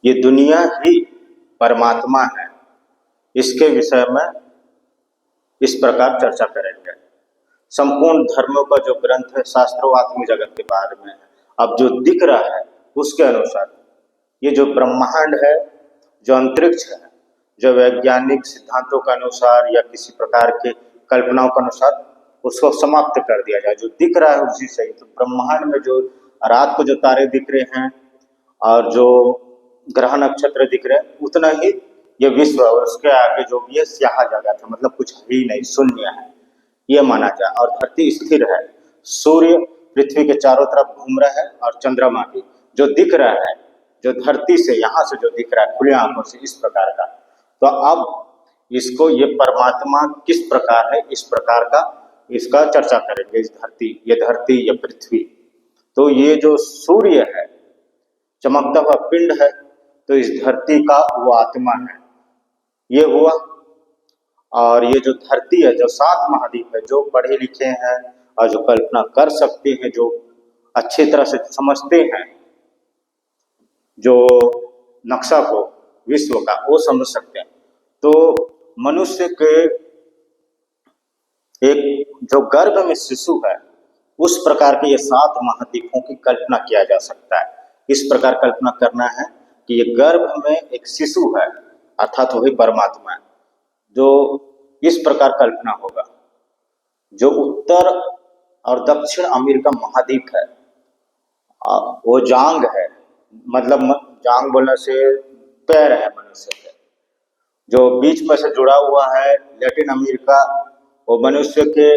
ये दुनिया ही परमात्मा है, इसके विषय में इस प्रकार चर्चा करेंगे। संपूर्ण धर्मों का जो ग्रंथ है शास्त्रों आत्म जगत के बारे में है। अब जो दिख रहा है उसके अनुसार ये जो ब्रह्मांड है, जो अंतरिक्ष है, जो वैज्ञानिक सिद्धांतों के अनुसार या किसी प्रकार के कल्पनाओं के अनुसार उसको समाप्त कर दिया जाए। जो दिख रहा है उसी से ही, तो ब्रह्मांड में जो रात को जो तारे दिख रहे हैं और जो ग्रह नक्षत्र दिख रहे हैं उतना ही ये विश्व और उसके आगे जो भी है स्याह जगत है, मतलब कुछ है ही नहीं, शून्य है, ये माना जाए। और धरती स्थिर है, सूर्य पृथ्वी के चारों तरफ घूम रहा है और चंद्रमा भी जो दिख रहा है, जो धरती से यहाँ से जो दिख रहा है खुली आंखों से, इस प्रकार का। तो अब इसको ये परमात्मा किस प्रकार है, इस प्रकार का इसका चर्चा करेंगे। इस धरती ये पृथ्वी, तो ये जो सूर्य है चमकता हुआ पिंड है, तो इस धरती का वो आत्मा है, ये हुआ। और ये जो धरती है, जो 7 महाद्वीप है, जो पढ़े लिखे हैं और जो कल्पना कर सकते हैं, जो अच्छी तरह से समझते हैं जो नक्शा को विश्व का, वो समझ सकते हैं। तो मनुष्य के एक जो गर्भ में शिशु है उस प्रकार के ये 7 महाद्वीपों की कल्पना किया जा सकता है। इस प्रकार कल्पना करना है कि ये गर्भ में एक शिशु है, अर्थात वही परमात्मा है। जो इस प्रकार कल्पना होगा, जो उत्तर और दक्षिण अमेरिका महाद्वीप है, वो जांग है, मतलब जांग बोलने से पैर है मनुष्य के, जो बीच में से जुड़ा हुआ है लैटिन अमेरिका, वो मनुष्य के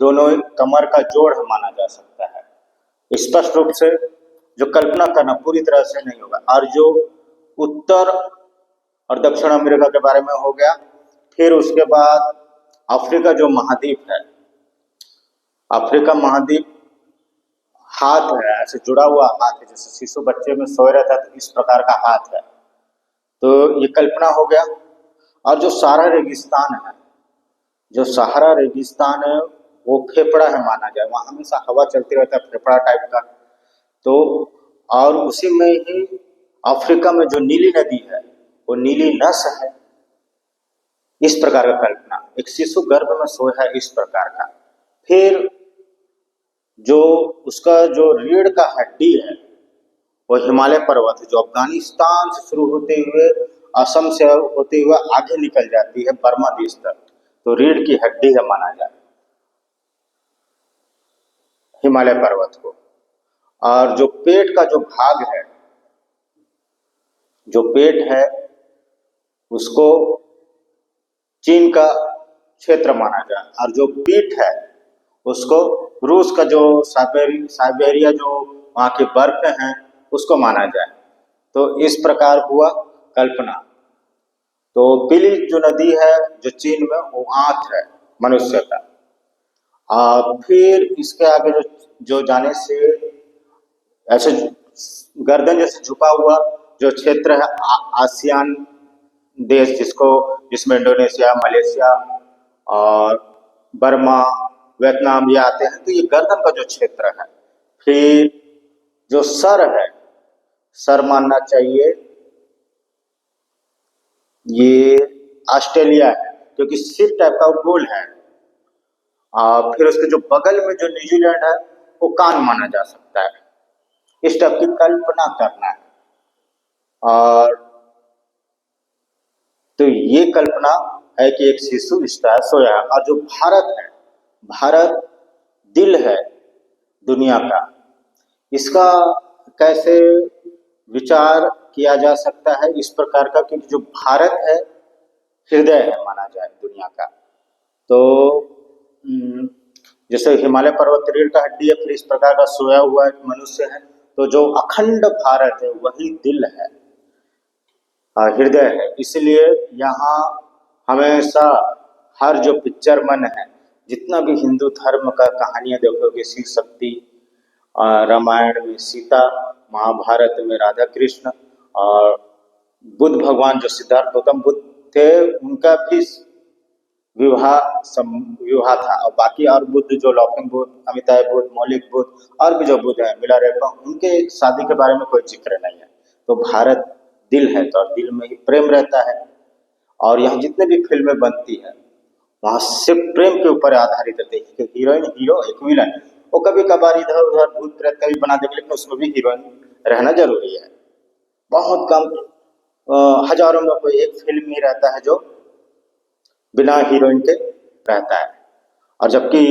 दोनों कमर का जोड़ माना जा सकता है। स्पष्ट रूप से जो कल्पना करना पूरी तरह से नहीं होगा। और जो उत्तर और दक्षिण अमेरिका के बारे में हो गया, फिर उसके बाद अफ्रीका जो महाद्वीप है, अफ्रीका महाद्वीप हाथ है, ऐसे जुड़ा हुआ हाथ है, जैसे शिशु बच्चे में सोए रहता है तो इस प्रकार का हाथ है, तो ये कल्पना हो गया। और जो सहारा रेगिस्तान है, जो सहारा रेगिस्तान है वो फेफड़ा है माना जाए, वहाँ हमेशा हवा चलती रहता है, फेफड़ा टाइप का। तो और उसी में ही अफ्रीका में जो नीली नदी है वो नीली नस है। इस प्रकार का कल्पना, एक शिशु गर्भ में सोया है, इस प्रकार का। फिर जो उसका जो रीढ़ का हड्डी है वो हिमालय पर्वत है, जो अफगानिस्तान से शुरू होते हुए असम से होते हुए आगे निकल जाती है बर्मा देश तक, तो रीढ़ की हड्डी है माना जाए हिमालय पर्वत को। और जो पेट का जो भाग है, जो पेट है उसको चीन का क्षेत्र माना जाए, और जो पीठ है उसको रूस का जो साइबेरिया जो वहाँ के बर्फ हैं उसको माना जाए। तो इस प्रकार हुआ कल्पना। तो पीली जो नदी है जो चीन में, वो आंख है मनुष्य का। फिर इसके आगे जो जाने से ऐसे गर्दन जैसे झुका हुआ जो क्षेत्र है आसियान देश, जिसमें इंडोनेशिया, मलेशिया और बर्मा, वियतनाम ये आते हैं, तो ये गर्दन का जो क्षेत्र है। फिर जो सर है, सर मानना चाहिए ये ऑस्ट्रेलिया है, क्योंकि सिर टाइप का गोल है। फिर उसके जो बगल में जो न्यूजीलैंड है वो कान माना जा सकता है। इस टाइप की कल्पना करना है। और तो ये कल्पना है कि एक शिशु इस तरह सोया है। और जो भारत है, भारत दिल है दुनिया का, इसका कैसे विचार किया जा सकता है इस प्रकार का, क्योंकि जो भारत है हृदय है माना जाए दुनिया का। तो जैसे हिमालय पर्वत रीढ़ का हड्डी है, फिर इस प्रकार का सोया हुआ एक मनुष्य है, तो जो अखंड भारत है वही दिल है, हृदय है। इसलिए यहाँ हमेशा हर जो पिक्चर मन है, जितना भी हिंदू धर्म का कहानियाँ देखोगे, शिव शक्ति, रामायण में सीता, महाभारत में राधा कृष्ण, और बुद्ध भगवान जो सिद्धार्थ गौतम बुद्ध थे उनका भी विवाह था। और बाकी और बुद्ध जो लौकिक बुद्ध, अमिताभ बुद्ध, मौलिक बुद्ध और भी जो बुद्ध है मिलारेपा, उनके शादी के बारे में कोई जिक्र नहीं है। तो भारत दिल है तो और दिल में ही प्रेम रहता है। और यहाँ जितने भी फिल्में बनती है वहाँ सिर्फ प्रेम के ऊपर आधारित रहते हैं कि हीरोइन हीरो एक विलन, वो कभी कभार इधर उधर भूत प्रेत का भी बना देंगे लेकिन उसमें भी हीरोइन रहना जरूरी है। बहुत कम हजारों में कोई एक फिल्म ही रहता है जो बिना हीरोइन के रहता है। और जबकि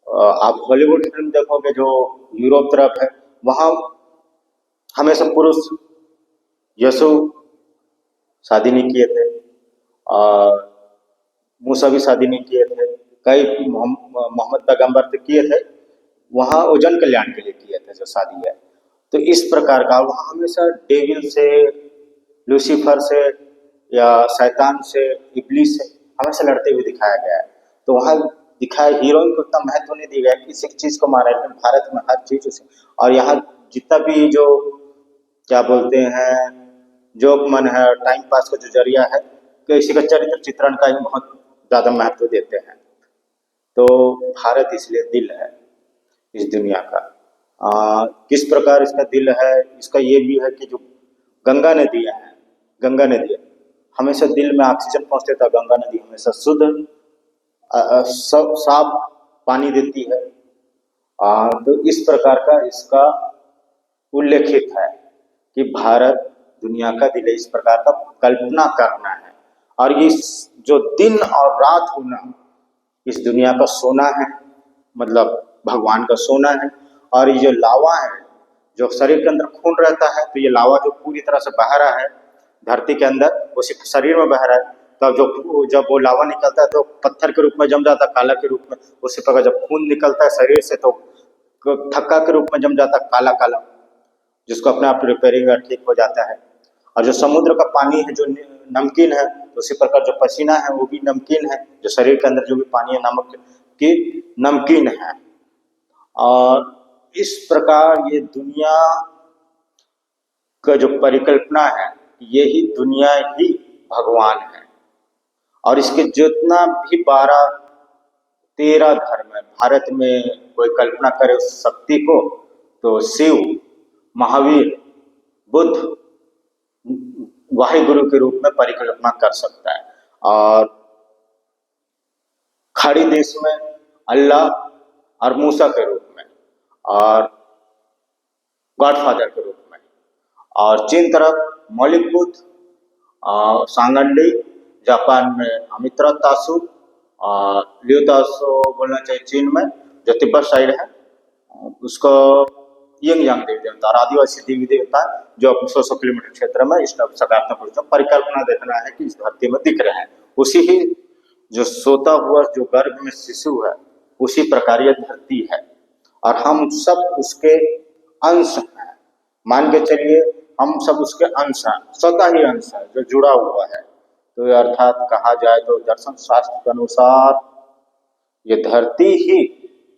आप हॉलीवुड फिल्म देखोगे जो यूरोप तरफ है वहाँ हमेशा पुरुष यीशु शादी नहीं किए थे और मूसा भी शादी नहीं किए थे, कई मोहम्मद पैगंबर तो किए थे, वहाँ वो जन कल्याण के लिए किए थे जो शादी है। तो इस प्रकार का वहाँ हमेशा डेविल से, लूसीफर से या शैतान से, इब्लीस से हमेशा लड़ते हुए दिखाया गया है। तो वहाँ दिखाया हीरोइन को उतना महत्व नहीं दिया गया, किसी चीज को मारा, लेकिन भारत में हर चीज उसे। और यहाँ जितना भी जो क्या बोलते हैं जोक मन है, टाइम पास का जो जरिया है, किसी का चरित्र चित्रण का ही बहुत ज्यादा महत्व देते हैं। तो भारत इसलिए दिल है इस दुनिया का। किस प्रकार इसका दिल है, इसका ये भी है कि जो गंगा नदी है, गंगा नदी हमेशा दिल में ऑक्सीजन पहुंचते था। गंगा नदी हमेशा शुद्ध साफ पानी देती है। तो इस प्रकार का इसका उल्लेखित है कि भारत दुनिया का दिल है। इस प्रकार का कल्पना करना है। और ये जो दिन और रात होना इस दुनिया का सोना है, मतलब भगवान का सोना है। और ये जो लावा है जो शरीर के अंदर खून रहता है, तो ये लावा जो पूरी तरह से बह रहा है धरती के अंदर, वो सिर्फ शरीर में बह रहा है। तब जो जब वो लावा निकलता है तो पत्थर के रूप में जम जाता है, काला के रूप में। उसी प्रकार जब खून निकलता है शरीर से तो थक्का के रूप में जम जाता है, काला काला, जिसको अपने आप रिपेयरिंग ठीक हो जाता है। और जो समुद्र का पानी है जो नमकीन है, तो उसी प्रकार जो पसीना है वो भी नमकीन है। जो शरीर के अंदर जो भी पानी है नमक की नमकीन है। और इस प्रकार ये दुनिया का जो परिकल्पना है, यही दुनिया ही भगवान है। और इसके जितना भी 12-13 धर्म है, भारत में कोई कल्पना करे उस शक्ति को तो शिव, महावीर, बुद्ध, वाहिगुरु के रूप में परिकल्पना कर सकता है। और खाड़ी देश में अल्लाह और मूसा के रूप में, और गॉडफादर के रूप में। और चीन तरफ मौलिक बुद्ध, सांगंडी, जापान में अमित्रा तासु, और लियो तासु बोलना चाहिए चीन में, जो तिब्बत साइड है उसको यंग यांग देवी देवता, और आदिवासी देवी देवता जो 100 किलोमीटर क्षेत्र में इस सकारात्मक परिकल्पना देखना है कि इस धरती में दिख रहे हैं। उसी ही जो सोता हुआ जो गर्भ में शिशु है, उसी प्रकार यह धरती है और हम सब उसके अंश हैं। मान के चलिए हम सब उसके अंश हैं, स्वतः ही अंश है जो जुड़ा हुआ है। तो अर्थात कहा जाए तो दर्शन शास्त्र के अनुसार ये धरती ही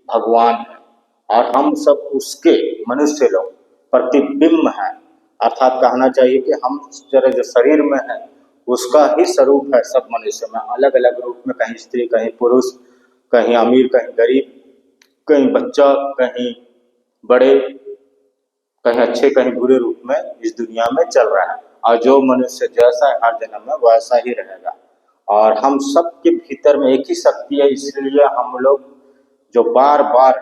भगवान है और हम सब उसके मनुष्य लोग प्रतिबिंब हैं। अर्थात कहना चाहिए कि हम जरा जो शरीर में है उसका ही स्वरूप है। सब मनुष्य में अलग अलग रूप में, कहीं स्त्री, कहीं पुरुष, कहीं अमीर, कहीं गरीब, कहीं बच्चा, कहीं बड़े, कहीं अच्छे, कहीं बुरे रूप में इस दुनिया में चल रहा है। और जो मनुष्य जैसा है हर जन्म में वैसा ही रहेगा। और हम सब के भीतर में एक ही शक्ति है, इसलिए हम लोग जो बार बार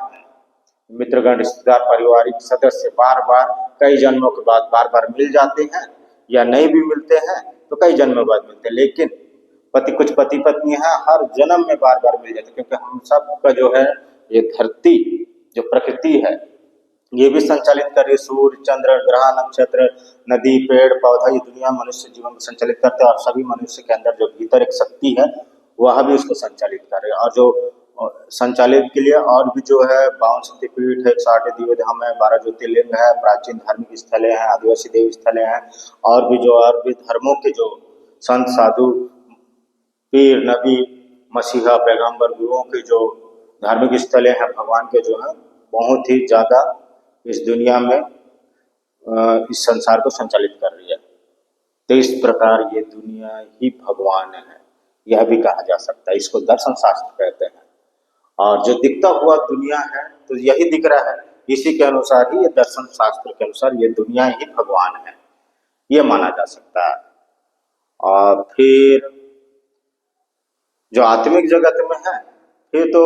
मित्रगण, रिश्तेदार, पारिवारिक सदस्य बार बार कई जन्मों के बाद बार बार मिल जाते हैं, या नहीं भी मिलते हैं तो कई जन्मों बाद मिलते हैं। लेकिन कुछ पति पत्नी है हर जन्म में बार बार मिल जाते हैं, क्योंकि हम सब का जो है ये धरती जो प्रकृति है ये भी संचालित कर रही, सूर्य, चंद्र, ग्रह, नक्षत्र, नदी, पेड़ पौधा, ये दुनिया मनुष्य जीवन को संचालित करते हैं। और सभी मनुष्य के अंदर जो भीतर एक शक्ति है वह भी उसको संचालित कर रहे हैं। और जो संचालित के लिए और भी जो है 52 शक्तिपीठ है, 108 दिव्य धाम है, 12 ज्योतिर्लिंग है, प्राचीन धार्मिक स्थलें हैं, आदिवासी देव स्थलें हैं, और भी धर्मों के जो संत साधु, पीर, नबी, मसीहा, पैगंबर, गुरुओं के जो धार्मिक स्थलें हैं भगवान के जो है बहुत ही ज्यादा इस दुनिया में इस संसार को संचालित कर रही है। तो इस प्रकार ये दुनिया ही भगवान है, यह भी कहा जा सकता है। इसको दर्शन शास्त्र कहते हैं। और जो दिखता हुआ दुनिया है तो यही दिख रहा है, इसी के अनुसार ही ये दर्शन शास्त्र के अनुसार ये दुनिया ही भगवान है। ये माना जा सकता है। और फिर जो आत्मिक जगत में है, फिर तो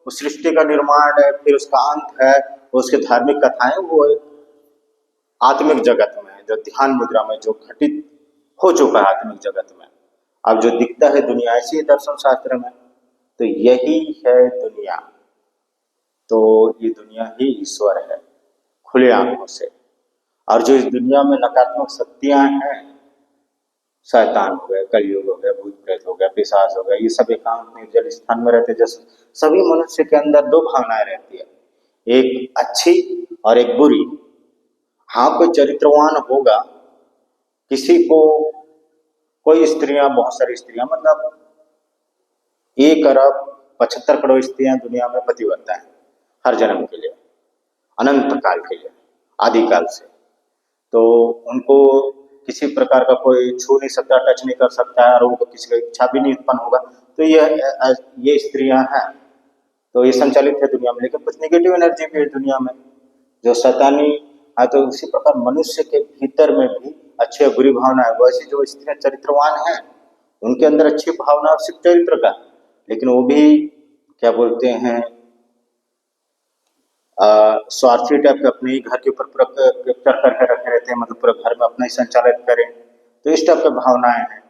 उस सृष्टि का निर्माण है, फिर उसका अंत है, उसके धार्मिक कथाएं वो आत्मिक जगत में है, जो ध्यान मुद्रा में जो घटित हो चुका है आत्मिक जगत में। अब जो दिखता है दुनिया, ऐसी दर्शन शास्त्र में तो यही है दुनिया। तो ये दुनिया ही ईश्वर है खुले आंखों से। और जो इस दुनिया में नकारात्मक शक्तियां हैं, शैतान हो गए, कलयुग हो गया, भूत प्रेत हो गया, पिशाच हो गया, ये सब एकांत निर्जल स्थान में रहते। जैसे सभी मनुष्य के अंदर दो भावनाएं रहती है, एक अच्छी और एक बुरी। हाँ, कोई चरित्रवान होगा, किसी को, कोई स्त्रियां, बहुत सारी स्त्रियां, मतलब 1 अरब 75 करोड़ स्त्रियां दुनिया में पतिव्रता है, हर जन्म के लिए, अनंत काल के लिए, आदिकाल से। तो उनको किसी प्रकार का कोई छू नहीं सकता, टच नहीं कर सकता है, और उनको किसी का इच्छा भी नहीं उत्पन्न होगा। तो ये स्त्रियां हैं, तो ये संचालित है दुनिया में। लेकिन कुछ नेगेटिव एनर्जी भी है दुनिया में जो शैतानी है। तो उसी प्रकार मनुष्य के भीतर में भी अच्छी और बुरी भावना है। वैसे जो स्त्रियां चरित्रवान हैं, उनके अंदर अच्छी भावना और सिर्फ चरित्र का, लेकिन वो भी क्या बोलते हैं, स्वार्थी टाइप के, अपने ही घर के ऊपर पूरा कैप्चर करके रखे रहते हैं, मतलब पूरा घर में अपना ही संचालित करें। तो इस टाइप की भावनाएं हैं।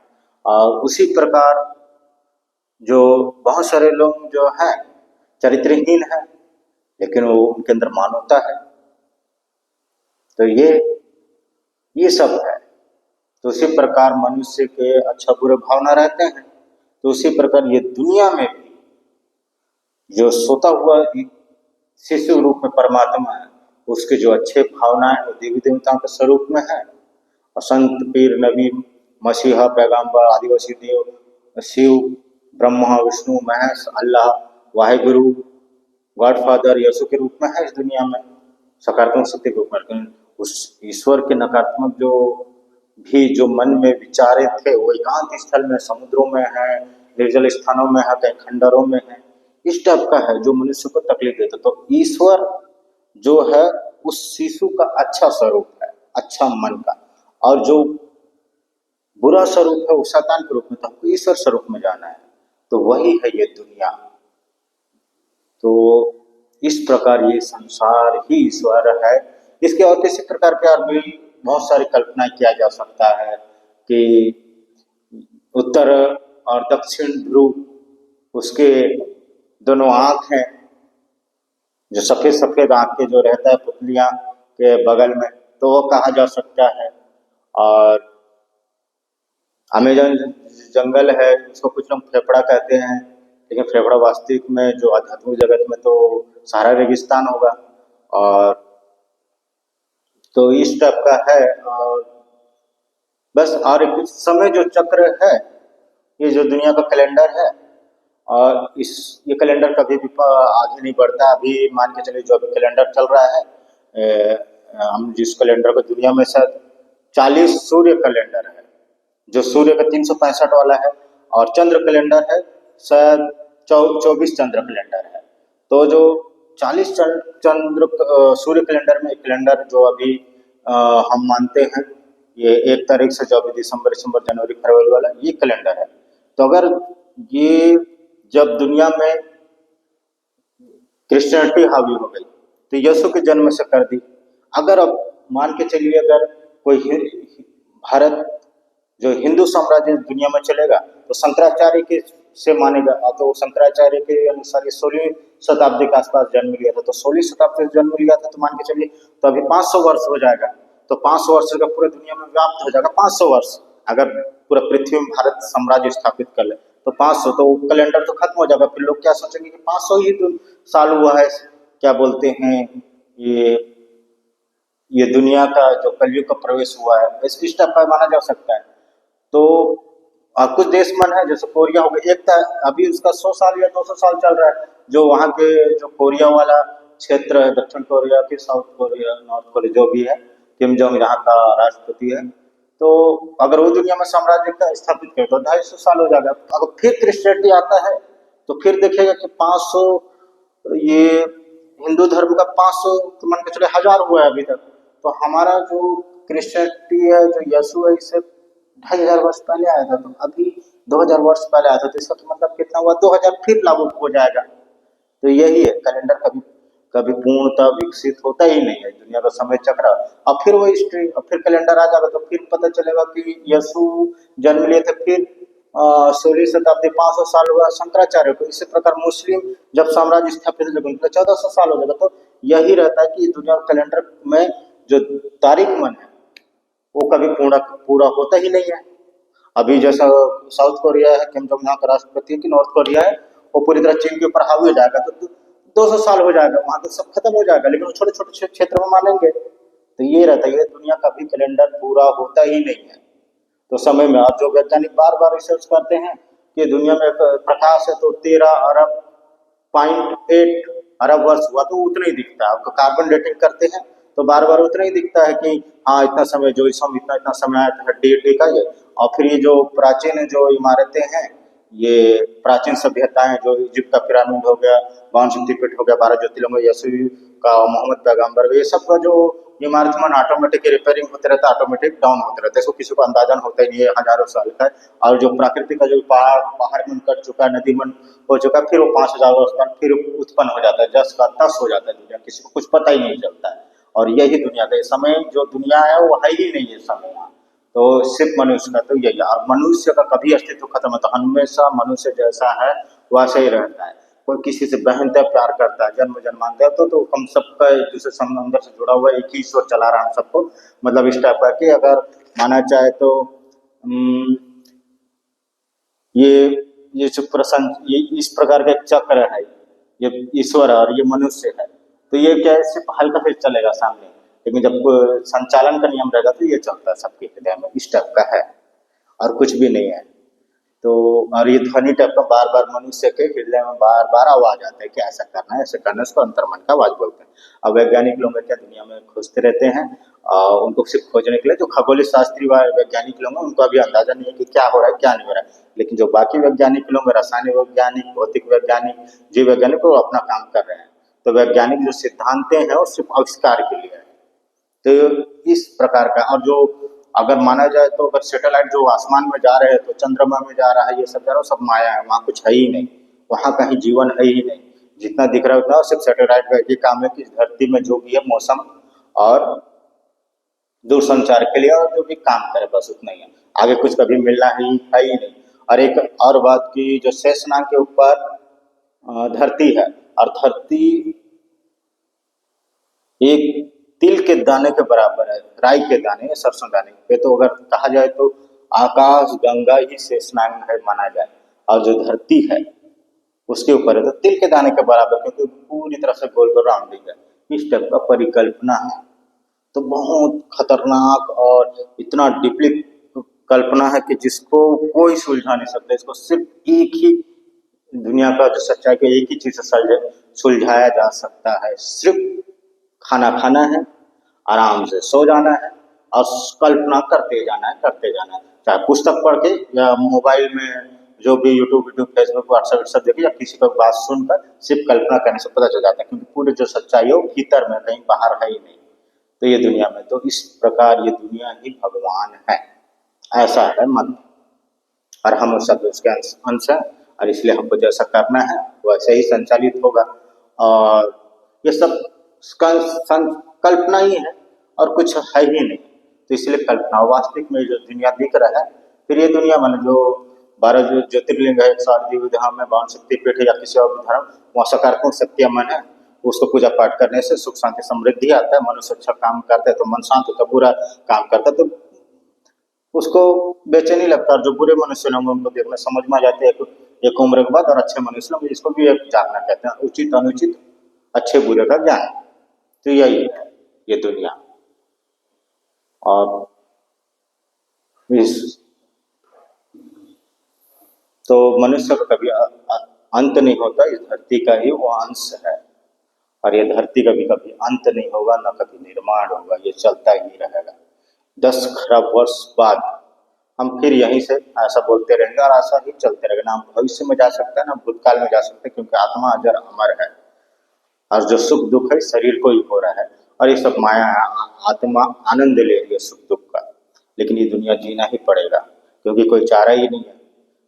और उसी प्रकार जो बहुत सारे लोग जो हैं चरित्रहीन है, लेकिन वो उनके अंदर मानवता है। तो ये सब है। तो उसी प्रकार मनुष्य के अच्छा बुरे भावना रहते हैं। तो उसी प्रकार ये दुनिया में भी जो सोता हुआ शिशु रूप में परमात्मा है, उसके जो अच्छे भावनाएं वो देवी देवताओं के स्वरूप में है। और संत, पीर, नबी, मसीहा, पैगंबर, आदिवासी देव, शिव, ब्रह्मा, विष्णु, महेश, अल्लाह, वाहेगुरु, गॉडफादर, यीशु के रूप में है इस दुनिया में, सकारात्मक शक्ति के रूप में। लेकिन उस ईश्वर के नकारात्मक जो मन में विचारे थे, वो एकांत स्थल में, समुद्रों में है, निर्जल स्थानों में है, कहीं खंडरों में है। इस टाइप का है जो मनुष्य को तकलीफ देता। तो ईश्वर जो है उस शिशु का अच्छा स्वरूप है, अच्छा मन का। और जो बुरा स्वरूप है वो शैतान के रूप में, तो हमको ईश्वर स्वरूप में जाना है। तो वही है ये दुनिया। तो इस प्रकार ये संसार ही ईश्वर है। इसके और किसी प्रकार के और भी बहुत सारी कल्पना किया जा सकता है कि उत्तर और दक्षिण ध्रुव, उसके दोनों आंख हैं, जो सफेद सफेद आंख के जो रहता है पुतलियां के बगल में, तो वो कहा जा सकता है। और अमेजन जंगल है, उसको कुछ लोग फेफड़ा कहते हैं, लेकिन फेफड़ा वास्तविक में जो आध्यात्मिक जगत में तो सारा रेगिस्तान होगा। और तो इस टाइप का है। और बस, और एक समय जो चक्र है, ये जो दुनिया का कैलेंडर है, और ये कैलेंडर कभी भी आगे नहीं बढ़ता। अभी मान के चलिए जो अभी कैलेंडर चल रहा है, हम जिस कैलेंडर को दुनिया में शायद 40 सूर्य कैलेंडर है, जो सूर्य का 365 वाला है, और चंद्र कैलेंडर है शायद 24 चंद्र कैलेंडर है। तो जो 40 चंद्र सूर्य कैलेंडर में एक कैलेंडर जो अभी हम मानते हैं, ये 1 तारीख से जो अभी दिसंबर जनवरी फरवरी वाला ये कैलेंडर है। तो अगर ये जब दुनिया में क्रिश्चियनिटी हावी हो गई, तो यीशु के जन्म से कर दी। अगर अब मान के चलिए, अगर कोई भारत जो हिंदू साम्राज्य दुनिया में चलेगा, तो शंकराचार्य के से मानेगा। तो शंकराचार्य के अनुसार ये 16वीं शताब्दी के आसपास जन्म लिया था। तो 16वीं शताब्दी में जन्म लिया था, तो मान के चलिए तो अभी 500 वर्ष हो जाएगा। तो 500 वर्ष का पूरे दुनिया में व्याप्त हो जाएगा। 500 वर्ष अगर पूरा पृथ्वी में भारत साम्राज्य स्थापित कर ले, तो 500, तो कैलेंडर तो खत्म हो जाएगा। फिर लोग क्या सोचेंगे कि 500 ही साल हुआ है, क्या बोलते हैं, ये दुनिया का जो कलयुग का प्रवेश हुआ है, इस टाइप का माना जा सकता है। तो कुछ देश मन है, जैसे कोरिया हो गया, एक अभी उसका 100 साल या 200 साल चल रहा है, जो वहाँ के जो कोरिया वाला क्षेत्र है, दक्षिण कोरिया की, साउथ कोरिया, नॉर्थ कोरिया, जो भी है, किम जोंग यहाँ का राष्ट्रपति है। तो अगर वो दुनिया में साम्राज्य का स्थापित करे तो 250 साल हो जाएगा। अगर फिर क्रिश्चियनिटी आता है, तो फिर देखेगा कि 500, ये हिंदू धर्म का 500 मान के चले 1000 हुआ है अभी तक। तो हमारा जो क्रिश्चियनिटी है, जो यीशु है, इससे 2500 वर्ष पहले आया था, तो अभी 2000 वर्ष पहले आया था, तो इसका तो मतलब कितना हुआ, 2000 फिर लागू हो जाएगा। तो यही है, कैलेंडर कभी कभी पूर्णतः विकसित होता ही नहीं है, दुनिया का समय चक्र। अब फिर वो हिस्ट्री, अब फिर कैलेंडर आ जाएगा, तो फिर पता चलेगा कि यीशु जन्म लिए थे, फिर 16वीं शताब्दी, 500 साल हुआ शंकराचार्य को। इसी प्रकार मुस्लिम जब साम्राज्य स्थापित हो गया, 1400 साल हो जाएगा। तो यही रहता है कि दुनिया कैलेंडर में जो तारीख मन है वो कभी पूरा पूरा होता ही नहीं है। अभी जैसा साउथ कोरिया है, किम जोंग यहाँ का राष्ट्रपति है, कि नॉर्थ कोरिया है, वो पूरी तरह चीन के ऊपर हावी हो जाएगा, तो 200 साल हो जाएगा, वहां तो सब खत्म हो जाएगा, लेकिन वो छोटे छोटे क्षेत्र में मानेंगे। तो ये रहता है, ये दुनिया का भी कैलेंडर पूरा होता ही नहीं है। तो समय में, और जो वैज्ञानिक बार बार रिसर्च करते हैं कि दुनिया में प्रकाश है तो 13 अरब 0.8 अरब वर्ष हुआ, तो उतना ही दिखता है। आपको कार्बन डेटिंग करते हैं तो बार बार उतना ही दिखता है कि हाँ इतना समय, जो इस समय इतना इतना समय आया था, डेट का ये। और फिर ये जो प्राचीन जो इमारतें हैं, ये प्राचीन सभ्यताएं, जो इजिप्ट का पिरामिड हो गया, बावन शक्तिपीठ हो गया, 12 ज्योतिर्लिंग, यीशु का, मोहम्मद पैगंबर, ये सब का जो इमारत में ऑटोमेटिक रिपेयरिंग होते रहता है, ऑटोमेटिक डाउन होते रहता है, इसको किसी को अंदाजा होता ही नहीं है, हजारों साल का है। और जो प्राकृतिक का जो पहाड़ पहाड़ मन कट चुका है, नदी मन हो चुका है, फिर वो 5000 वर्ष बाद फिर उत्पन्न हो जाता है, जस का तस हो जाता है दुनिया, किसी को कुछ पता ही नहीं चलता है। और यही दुनिया का समय, जो दुनिया है वो है ही नहीं है समय यहाँ। तो सिर्फ मनुष्य का तो यही है, और मनुष्य का कभी अस्तित्व खत्म है, तो हमेशा मनुष्य जैसा है वैसा ही रहता है। कोई किसी से बहनता है, प्यार करता है, जन्म जन्मांतर, तो हम सबका एक दूसरे से अंदर से जुड़ा हुआ एक ही ईश्वर चला रहा है हम सबको। मतलब इस टाइप का कि अगर माना जाए तो ये ये जो प्रसंग, ये इस प्रकार का एक चक्र है, ये ईश्वर है और ये मनुष्य है। तो ये क्या है, सिर्फ हल्का फिर चलेगा सामने, लेकिन जब संचालन का नियम रहेगा तो ये चलता है सबके हृदय में, इस टाइप का है, और कुछ भी नहीं है। तो और ये ध्वनि टाइप का बार बार मनुष्य के हृदय में बार बार आवाज आता है कि ऐसा करना है, ऐसा करना है, उसको अंतर्मन का आवाज बोलते हैं। अब वैज्ञानिक लोग क्या दुनिया में खोजते रहते हैं, उनको सिर्फ खोजने के लिए, जो खगोलीय शास्त्री वैज्ञानिक लोग हैं उनको अभी अंदाजा नहीं है कि क्या हो रहा है क्या नहीं हो रहा है, लेकिन जो बाकी वैज्ञानिक लोग, रासायनिक वैज्ञानिक, भौतिक वैज्ञानिक, जीव वैज्ञानिक, वो अपना काम कर रहे हैं। तो वैज्ञानिक जो सिद्धांत हैं वो सिर्फ आविष्कार के लिए है। तो इस प्रकार का, और जो अगर माना जाए तो अगर सैटेलाइट जो आसमान में जा रहे हैं, तो चंद्रमा में जा रहा है, ये सब जा रहा है, सब माया है, वहाँ कुछ है ही नहीं, वहाँ कहीं जीवन है ही नहीं। जितना दिख रहा है उतना सिर्फ सैटेलाइट का ये काम है कि धरती में जो भी है मौसम और दूरसंचार के लिए, और जो भी काम करे बस उतना ही है, आगे कुछ कभी मिलना ही है ही नहीं। और एक और बात की, जो शेषनाग के ऊपर धरती है, और धरती एक तिल के दाने के बराबर है, राई के दाने, सरसों दाने पे, तो अगर कहा जाए तो आकाश गंगा ही शेषनाग है माना जाए, और जो धरती है उसके ऊपर है तो तिल के दाने के बराबर, क्योंकि पूरी तरह से गोल गोल राउंडिंग है, इस टाइप का परिकल्पना है। तो बहुत खतरनाक और इतना डीपली कल्पना है कि जिसको कोई सुलझा नहीं सकता, इसको सिर्फ एक ही दुनिया का जो सच्चाई को एक ही चीज से सुलझाया जा सकता है, सिर्फ खाना खाना है, आराम से सो जाना है, और कल्पना करते जाना है, चाहे पुस्तक पढ़ के या मोबाइल में जो भी यूट्यूब फेसबुक व्हाट्सएप सब देखे, या किसी का बात सुनकर सिर्फ कल्पना करने से पता चल जाता है, क्योंकि पूरी जो सच्चाई है वो भीतर में, कहीं बाहर है ही नहीं। तो ये दुनिया में, तो इस प्रकार ये दुनिया ही भगवान है, ऐसा है मन, और हम सब उसके अंश हैं, और इसलिए हमको जैसा करना है वैसे ही संचालित होगा। और ये सब कल्पना ही है और कुछ है ही नहीं, तो इसलिए कल्पना। वास्तविक में जो दुनिया दिख रहा है, फिर ये दुनिया मान जो 12 जो ज्योतिर्लिंग है, 108 धाम है, 52 शक्तिपीठ है, या किसी और भी धर्म, वहाँ सकारात्मक शक्तियाँ मन है, उसको पूजा पाठ करने से सुख शांति समृद्धि आता है, मनुष्य अच्छा काम करता है तो मन शांत होता है, बुरा काम करता है तो उसको बेचैनी लगता है। जो बुरे मनुष्य लोग उनको देखना समझ में आ जाते हैं एक उम्र के बाद, और अच्छे मनुष्य लोग, इसको भी एक जानना कहते हैं, उचित अनुचित, अच्छे बुरे का ज्ञान। तो यही है ये दुनिया। और इस तो मनुष्य का कभी अंत नहीं होता, इस धरती का ही वो अंश है, और ये धरती का भी कभी अंत नहीं होगा, न कभी निर्माण होगा, ये चलता ही रहेगा। 10 खरब वर्ष बाद हम फिर यहीं से ऐसा बोलते रहेंगे, और ऐसा ही चलते रहेगा, ना हम भविष्य में जा सकते हैं ना भूतकाल में जा सकते हैं, क्योंकि आत्मा अजर अमर है, और जो सुख दुख है शरीर को ही हो रहा है, और ये सब माया है, आत्मा आनंद ले रही है सुख दुख का। लेकिन ये दुनिया जीना ही पड़ेगा, क्योंकि कोई चारा ही नहीं है।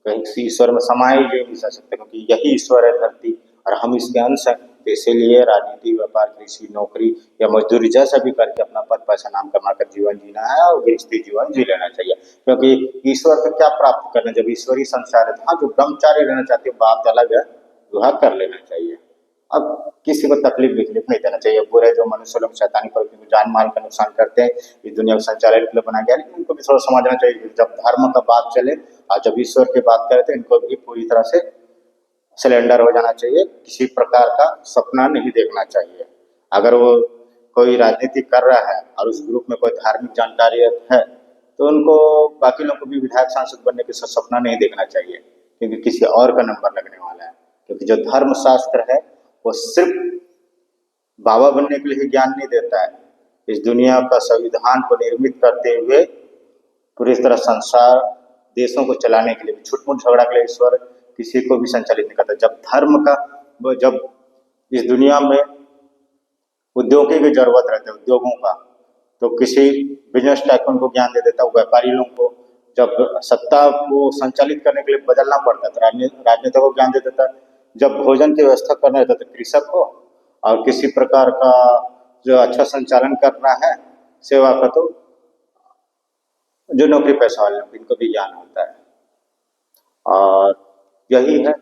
कहीं किसी ईश्वर में समा ही नहीं जा सकते, क्योंकि यही ईश्वर है धरती और हम इसके अंश हैं। तो इसीलिए राजनीति, व्यापार, कृषि, नौकरी या मजदूरी जैसा भी करके अपना पद पैसा नाम कमाकर जीवन जीना है और गृहस्थी जीवन जी लेना चाहिए। क्योंकि ईश्वर को क्या प्राप्त करना, जब ईश्वरी संसार है। हाँ, जो ब्रह्मचारी रहना चाहते हैं बात अलग है, वह कर लेना चाहिए। अब किसी को तकलीफ विकलीफ नहीं देना चाहिए। बुरे जो मनुष्य लोग शैतानी प्रवृत्ति में जान माल का नुकसान करते हैं, इस दुनिया को संचालन के लिए बनाया गया, लेकिन इनको भी थोड़ा समझना चाहिए कि जब धर्म का बात चले और जब ईश्वर की बात करें तो इनको भी पूरी तरह से सिलेंडर हो जाना चाहिए। किसी प्रकार का सपना नहीं देखना चाहिए। अगर वो कोई राजनीति कर रहा है और उस ग्रुप में कोई धार्मिक जानकारी है तो उनको बाकी लोगों को भी विधायक सांसद बनने के सपना नहीं देखना चाहिए, क्योंकि किसी और का नंबर लगने वाला है। क्योंकि जो धर्म शास्त्र है वो सिर्फ बाबा बनने के लिए ज्ञान नहीं देता है, इस दुनिया का संविधान को निर्मित करते हुए पूरी तरह संसार देशों को चलाने के लिए, छुटमुट झगड़ा के लिए ईश्वर किसी को भी संचालित नहीं करता। जब धर्म का, जब इस दुनिया में उद्योगों की जरूरत रहती है, उद्योगों का, तो किसी बिजनेस टाइकून को ज्ञान दे देता है, व्यापारी लोगों को जब सत्ता को संचालित करने के लिए बदलना पड़ता है तो राजनेता को ज्ञान दे देता है। जब भोजन की व्यवस्था करना रहता है तो कृषक को, और किसी प्रकार का जो अच्छा संचालन करना है सेवा का तो जो नौकरी पैसा वाले लोग, इनको भी ज्ञान होता है। और यही है